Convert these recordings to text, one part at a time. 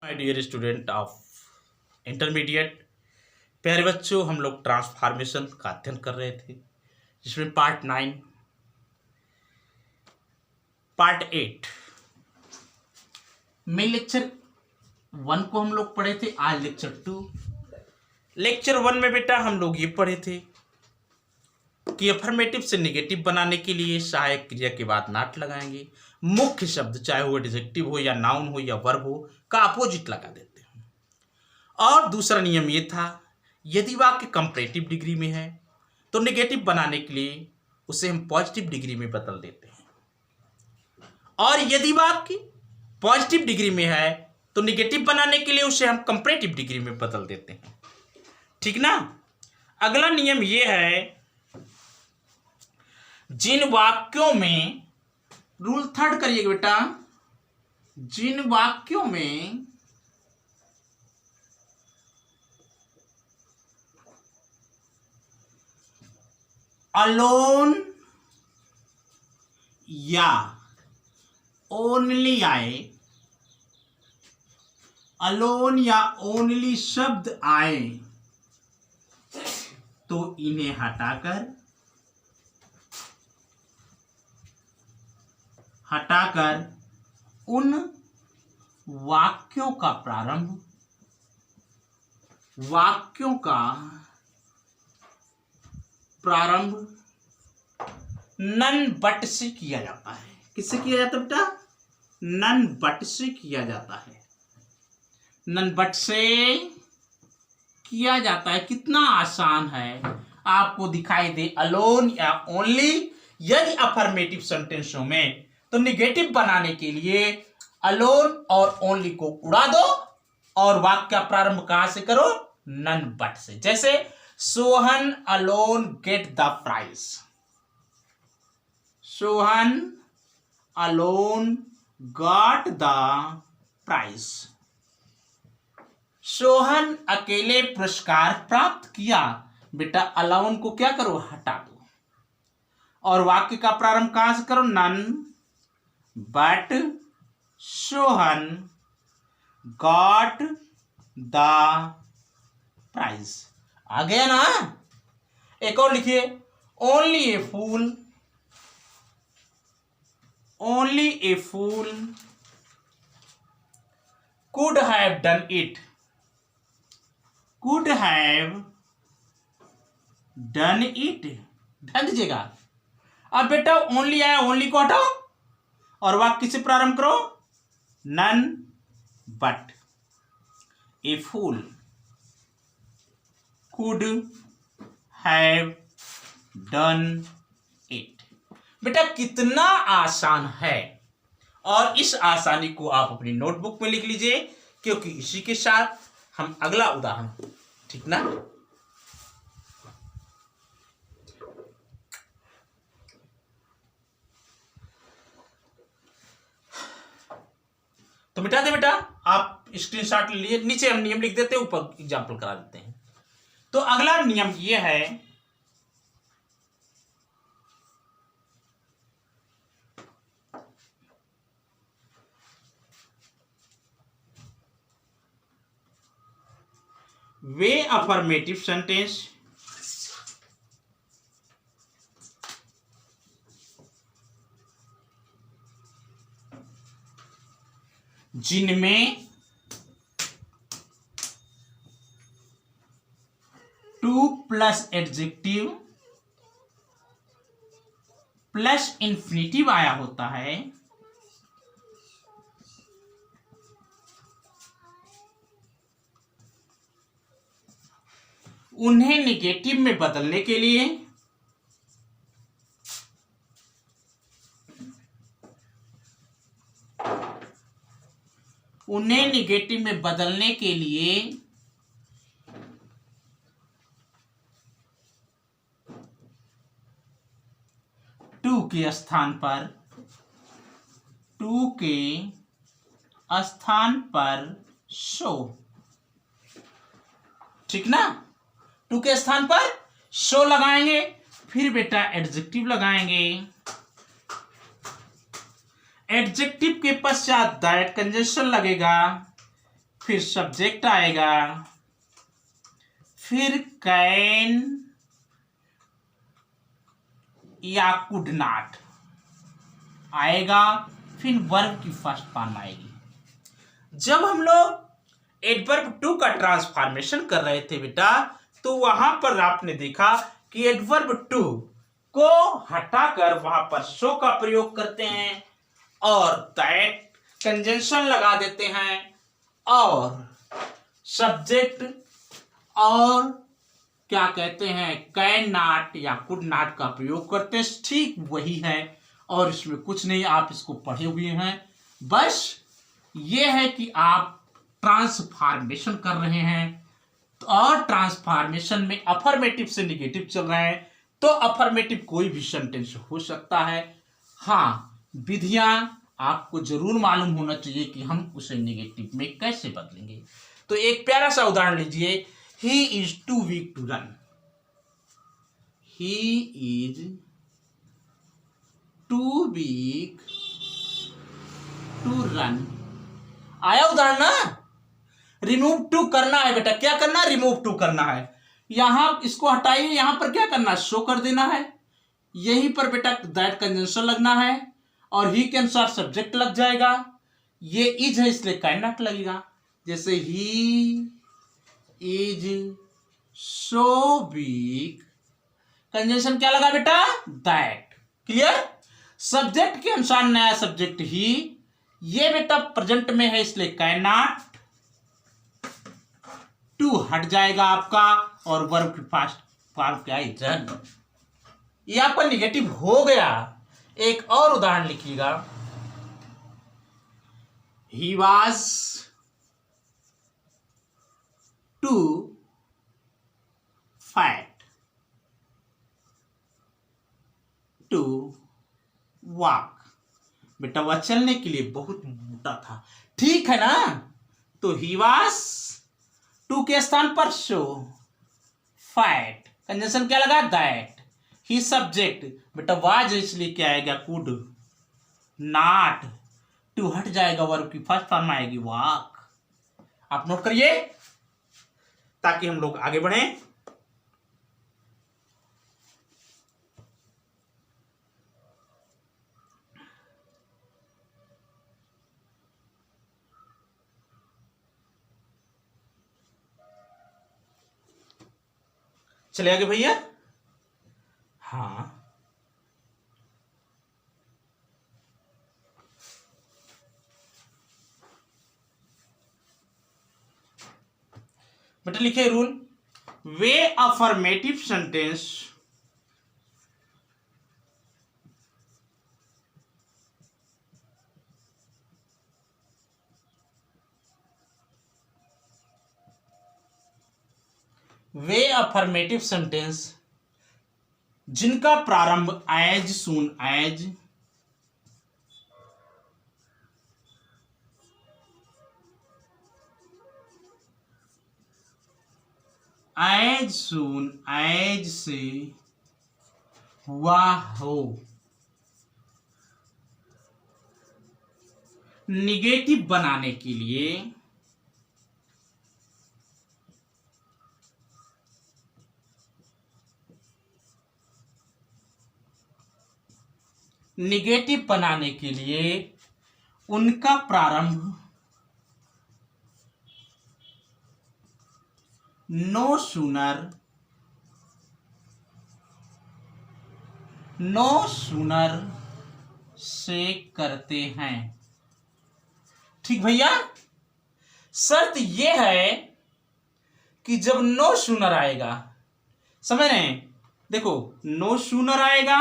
My dear student of intermediate. प्यारे बच्चों, हम लोग ट्रांसफॉर्मेशन का अध्ययन कर रहे थे जिसमें पार्ट 9 पार्ट 8 में लेक्चर 1 को हम लोग पढ़े थे। आज लेक्चर 2। लेक्चर 1 में बेटा हम लोग ये पढ़े थे कि अफर्मेटिव से नेगेटिव बनाने के लिए सहायक क्रिया के बाद नॉट लगाएंगे। मुख्य शब्द चाहे वो एडजेक्टिव हो या नाउन हो या वर्ब हो का अपोजिट लगा देते हैं। और दूसरा नियम ये था, यदि वाक्य कंपैरेटिव डिग्री में है तो नेगेटिव बनाने के लिए उसे हम पॉजिटिव डिग्री में बदल देते हैं, और यदि वाक्य पॉजिटिव डिग्री में है तो नेगेटिव बनाने के लिए उसे हम कंपैरेटिव डिग्री में बदल देते हैं। ठीक ना। अगला नियम ये है, जिन वाक्यों में, रूल 3 करिएगा बेटा, जिन वाक्यों में अलोन या ओनली आए, अलोन या ओनली शब्द आए तो इन्हें हटाकर उन वाक्यों का प्रारंभ नन बट से किया जाता है। किससे किया जाता है बेटा? नन बट से किया जाता है। नन बट से किया जाता है। कितना आसान है, आपको दिखाई दे अलोन या ओनली। यदि अफर्मेटिव सेंटेंसों में तो निगेटिव बनाने के लिए अलोन और ओनली को उड़ा दो और वाक्य का प्रारंभ कहां से करो? नन बट से। जैसे Sohan alone get the prize, Sohan alone got the prize. Sohan अकेले पुरस्कार प्राप्त किया। बेटा अलोन को क्या करो? हटा दो और वाक्य का प्रारंभ कहां से करो? None but Sohan got the prize. आ गया ना। एक और लिखिए, only a fool, only a fool could have done it, could have done it. ध्यान दीजिएगा। अब बेटा ओनली आया, ओनली को हटाओ और वाक्य से प्रारंभ करो none but a fool could have done it. बेटा कितना आसान है, और इस आसानी को आप अपनी नोटबुक में लिख लीजिए, क्योंकि इसी के साथ हम अगला उदाहरण, ठीक ना। तो मिटा दे बेटा, आप स्क्रीनशॉट ले लिए। नीचे हम नियम लिख देते हैं, ऊपर एग्जाम्पल करा देते हैं। तो अगला नियम ये है, वे अफर्मेटिव सेंटेंस जिनमें two plus adjective plus infinitive आया होता है, उन्हें निगेटिव में बदलने के लिए टू के स्थान पर शो, ठीक ना। टू के स्थान पर शो लगाएंगे। फिर बेटा एडजेक्टिव लगाएंगे। एडजेक्टिव के पश्चात डायरेक्ट कंजंक्शन लगेगा, फिर सब्जेक्ट आएगा, फिर कैन या कुड नॉट आएगा, फिर वर्ब की फर्स्ट फॉर्म आएगी। जब हम लोग एडवर्ब टू का ट्रांसफॉर्मेशन कर रहे थे बेटा, तो वहां पर आपने देखा कि एडवर्ब टू को हटाकर वहां पर सो का प्रयोग करते हैं और दैट कंजंक्शन लगा देते हैं और सब्जेक्ट और क्या कहते हैं कैन नॉट या कुड नॉट का प्रयोग करते हैं। ठीक वही है और इसमें कुछ नहीं, आप इसको पढ़े हुए हैं। बस ये है कि आप ट्रांसफॉर्मेशन कर रहे हैं और ट्रांसफॉर्मेशन में अफर्मेटिव से निगेटिव चल रहे हैं, तो अफर्मेटिव कोई भी सेंटेंस हो सकता है। हाँ, विधियां आपको जरूर मालूम होना चाहिए कि हम उसे निगेटिव में कैसे बदलेंगे। तो एक प्यारा सा उदाहरण लीजिए, he is too weak to run. He is too weak to run. आया उदाहरण ना? रिमूव टू करना है बेटा, क्या करना है? रिमूव टू करना है। यहां इसको हटाइए, यहां पर क्या करना है? शो कर देना है। यहीं पर बेटा दैट कंजंक्शन लगना है और ही के अनुसार सब्जेक्ट लग जाएगा। ये इज है इसलिए कैन नॉट लगेगा। जैसे he is so weak, conjunction क्या लगा बेटा? दैट। क्लियर? सब्जेक्ट के अनुसार नया सब्जेक्ट ही, ये बेटा प्रेजेंट में है इसलिए कैन नॉट, टू हट जाएगा आपका और वर्ब की फास्ट फॉर्म क्या है? रन। ये आपका निगेटिव हो गया। एक और उदाहरण लिखिएगा, he was too fat to walk. बेटा वह चलने के लिए बहुत मोटा था। ठीक है ना? तो ही वॉज टू के स्थान पर शो, फैट, कंजंक्शन क्या लगा? दैट। ही सब्जेक्ट, बेटा वाज इसलिए क्या आएगा? कुड नॉट, टू हट जाएगा, वर्ब की फर्स्ट फॉर्म आएगी वॉक। आप नोट करिए ताकि हम लोग आगे बढ़ें। चले आगे भैया। हाँ, बेटा लिखे रूल, वे अफर्मेटिव सेंटेंस जिनका प्रारंभ as soon as soon as से हुआ हो, निगेटिव बनाने के लिए उनका प्रारंभ नो सूनर से करते हैं। ठीक भैया? शर्त यह है कि जब नो सूनर आएगा, समझ रहे हैं? देखो, नो सूनर आएगा,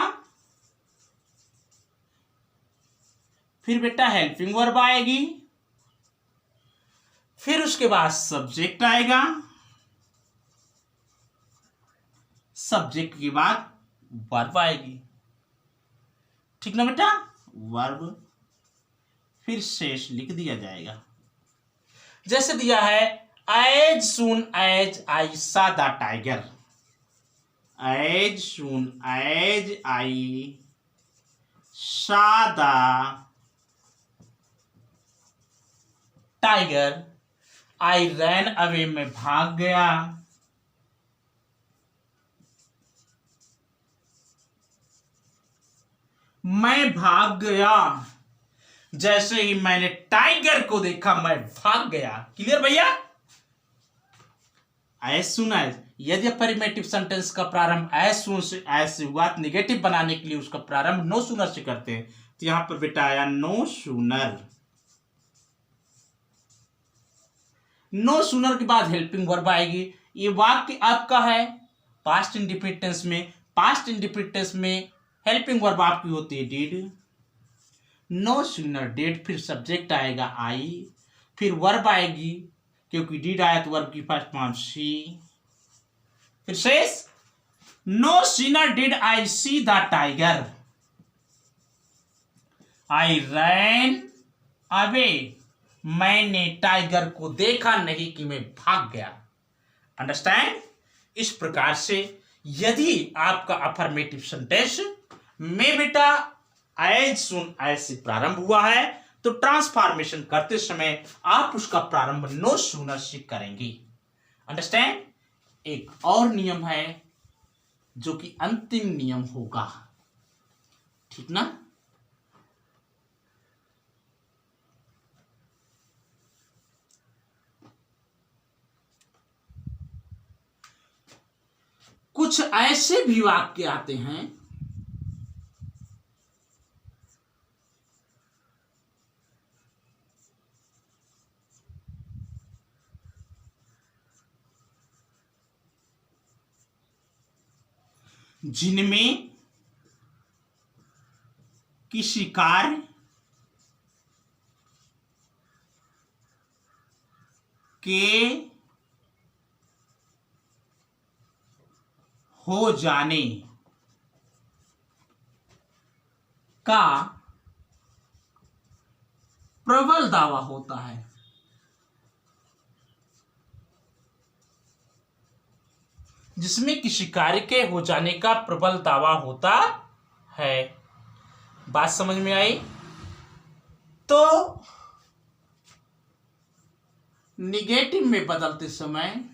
फिर बेटा हेल्पिंग वर्ब आएगी, फिर उसके बाद सब्जेक्ट आएगा, सब्जेक्ट के बाद वर्ब आएगी। ठीक ना बेटा? वर्ब, फिर शेष लिख दिया जाएगा। जैसे दिया है, as soon as I saw the tiger. As soon as I saw the tiger. I ran away, मैं भाग गया। मैं भाग गया। जैसे ही मैंने टाइगर को देखा मैं भाग गया। क्लियर भैया? एज सुन एज, यदि अफर्मेटिव सेंटेंस का प्रारंभ एज सुन से एज से हुआ, निगेटिव बनाने के लिए उसका प्रारंभ नो सूनर से करते हैं। तो यहां पर बेटा आया नो सूनर। नो सूनर के बाद हेल्पिंग वर्ब आएगी। ये वाक्य आपका है पास्ट इंडेफिनिट टेंस में। पास्ट इंडेफिनिट टेंस में हेल्पिंग वर्ब आपकी होती है डिड। नो सूनर डिड, फिर सब्जेक्ट आएगा आई, फिर वर्ब आएगी, क्योंकि डिड आया तो वर्ब की फर्स्ट फॉर्म सी। फिर शेष no sooner did I see the tiger, I ran away, मैंने टाइगर को देखा नहीं कि मैं भाग गया। अंडरस्टैंड? इस प्रकार से यदि आपका अफर्मेटिव सेंटेंस में बेटा एज सुन एज से प्रारंभ हुआ है तो ट्रांसफॉर्मेशन करते समय आप उसका प्रारंभ नो सूनर से करेंगे। अंडरस्टैंड? एक और नियम है जो कि अंतिम नियम होगा, ठीक ना? कुछ ऐसे भी वाक्य आते हैं जिनमें किसी कार्य के हो जाने का प्रबल दावा होता है। जिसमें किसी कार्य के हो जाने का प्रबल दावा होता है। बात समझ में आई? तो निगेटिव में बदलते समय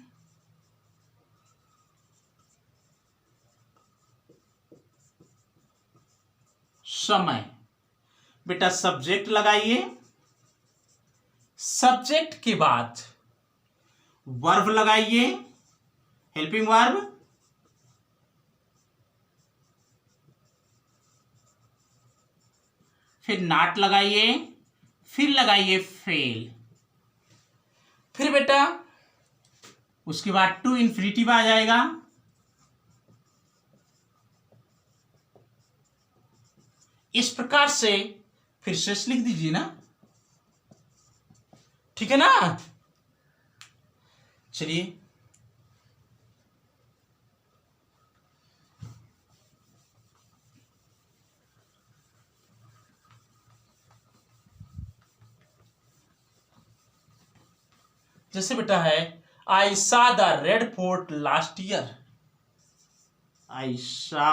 समय बेटा सब्जेक्ट लगाइए, सब्जेक्ट के बाद वर्ब लगाइए, हेल्पिंग वर्ब, फिर नॉट लगाइए, फिर लगाइए फेल, फिर बेटा उसके बाद टू इन्फिनिटिव आ जाएगा, इस प्रकार से फिर शेष लिख दीजिए ना, ठीक है ना? चलिए जैसे बेटा है I saw the Red Fort last year, I saw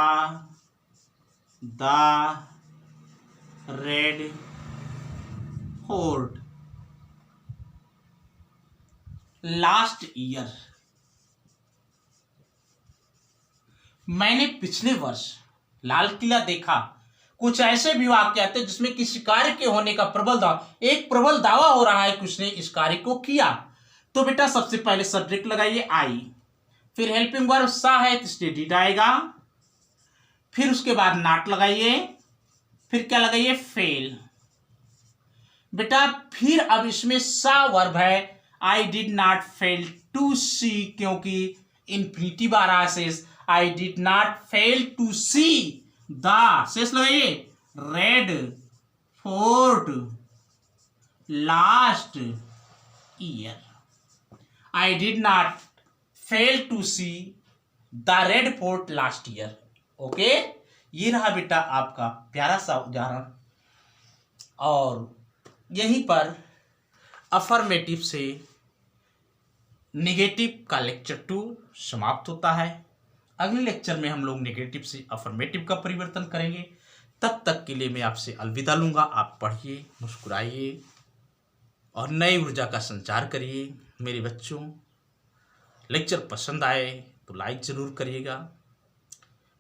the Red Fort last year, मैंने पिछले वर्ष लाल किला देखा। कुछ ऐसे भी वाक्य आते हैं जिसमें किसी कार्य के होने का प्रबल दावा, एक प्रबल दावा हो रहा है कि उसने इस कार्य को किया। तो बेटा सबसे पहले सब्जेक्ट लगाइए आई, फिर हेल्पिंग वर्ब सा है तो इसलिए डिड आएगा, फिर उसके बाद नॉट लगाइए, फिर क्या लगाइए फेल। बेटा फिर अब इसमें सा वर्ब है, I did not fail to see, क्योंकि इन्फिनिटिव आ रहा है शेष, I did not fail to see the, शेष लगाइए Red Fort last year, I did not fail to see the Red Fort last year. Okay, ये रहा बेटा आपका प्यारा सा उदाहरण। और यहीं पर अफर्मेटिव से नेगेटिव का लेक्चर 2 समाप्त होता है। अगले लेक्चर में हम लोग नेगेटिव से अफर्मेटिव का परिवर्तन करेंगे। तब तक के लिए मैं आपसे अलविदा लूंगा। आप पढ़िए, मुस्कुराइए और नई ऊर्जा का संचार करिए। मेरे बच्चों, लेक्चर पसंद आए तो लाइक ज़रूर करिएगा,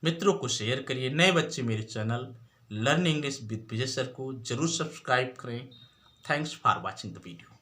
मित्रों को शेयर करिए। नए बच्चे मेरे channel learn English with Vijay sir को जरूर सब्सक्राइब करें। Thanks for watching the video.